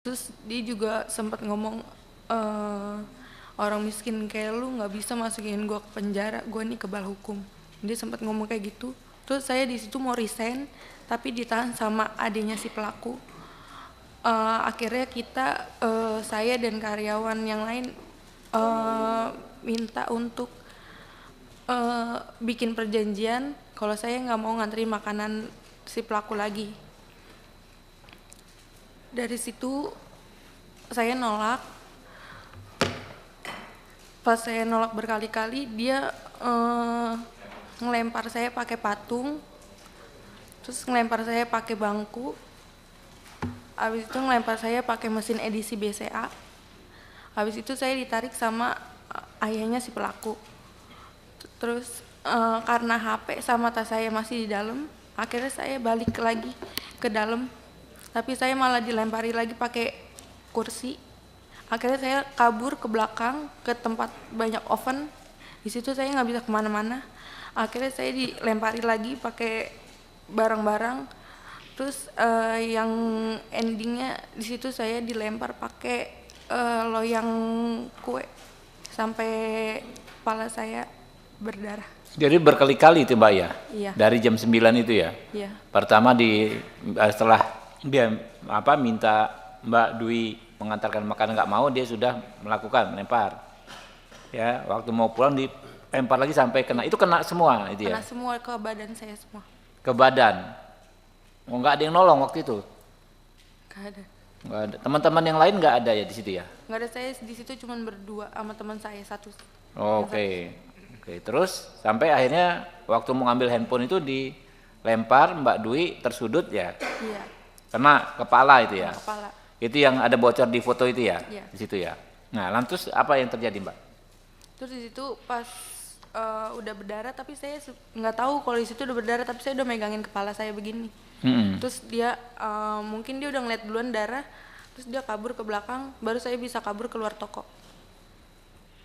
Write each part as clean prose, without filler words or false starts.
Terus dia juga sempat ngomong, orang miskin kayak lu nggak bisa masukin gue ke penjara, gue nih kebal hukum. Dia sempat ngomong kayak gitu. Terus saya di situ mau resign, tapi ditahan sama adiknya si pelaku. Akhirnya saya dan karyawan yang lain minta untuk bikin perjanjian kalau saya nggak mau ngantri makanan si pelaku lagi. Dari situ saya nolak. Pas saya nolak berkali-kali, dia ngelempar saya pakai patung, terus ngelempar saya pakai bangku, habis itu ngelempar saya pakai mesin edisi BCA. Habis itu saya ditarik sama ayahnya si pelaku. Terus karena HP sama tas saya masih di dalam, akhirnya saya balik lagi ke dalam, tapi saya malah dilempari lagi pakai kursi. Akhirnya saya kabur ke belakang ke tempat banyak oven. Di situ saya nggak bisa kemana-mana. Akhirnya saya dilempari lagi pakai barang-barang. Terus yang endingnya di situ saya dilempar pakai loyang kue sampai kepala saya berdarah. Jadi berkali-kali itu Mbak ya? Iya. Dari jam 9 itu ya? Iya. Pertama setelah dia minta Mbak Dwi mengantarkan makanan nggak mau, dia sudah melakukan melempar. Ya, waktu mau pulang dilempar lagi sampai kena. Itu kena semua itu ya? Kena semua ke badan saya semua. Ke badan. Oh, nggak ada yang nolong waktu itu? Nggak ada. Nggak ada. Teman-teman yang lain nggak ada ya di situ ya? Nggak ada, saya di situ cuma berdua sama teman saya satu. Oke. Terus sampai akhirnya waktu mau ngambil handphone itu dilempar, Mbak Dwi tersudut ya? Iya. Kena kepala itu ya? Kena kepala. Itu yang ada bocor di foto itu ya? Iya. Di situ ya. Nah, lantas apa yang terjadi, Mbak? Terus di situ pas udah berdarah, tapi saya nggak tahu kalau di situ udah berdarah, tapi saya udah megangin kepala saya begini. Terus dia mungkin dia udah ngeliat duluan darah, terus dia kabur ke belakang, baru saya bisa kabur keluar toko.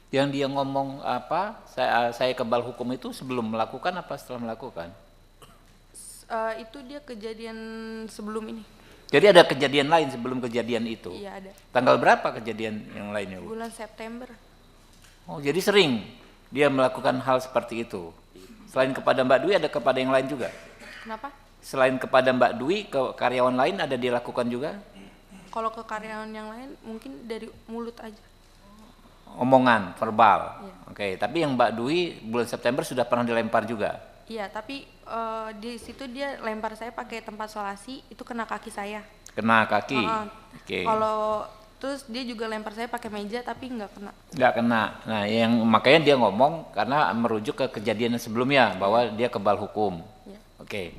Yang dia ngomong apa? Saya kebal hukum itu sebelum melakukan apa setelah melakukan? Itu dia kejadian sebelum ini. Jadi ada kejadian lain sebelum kejadian itu? Iya ada. Tanggal berapa kejadian yang lainnya, Bu? Bulan September. Oh, jadi sering dia melakukan hal seperti itu. Selain kepada Mbak Dwi, ada kepada yang lain juga? Kenapa? Selain kepada Mbak Dwi, ke karyawan lain ada dilakukan juga? Kalau ke karyawan yang lain mungkin dari mulut aja. Omongan, verbal. Iya. Oke, tapi yang Mbak Dwi bulan September sudah pernah dilempar juga? Iya, tapi di situ dia lempar saya pakai tempat solasi, itu kena kaki saya. Kena kaki? Oke. Kalau terus dia juga lempar saya pakai meja, tapi nggak kena. Nggak kena. Nah, makanya dia ngomong karena merujuk ke kejadian sebelumnya bahwa dia kebal hukum. Iya. Oke.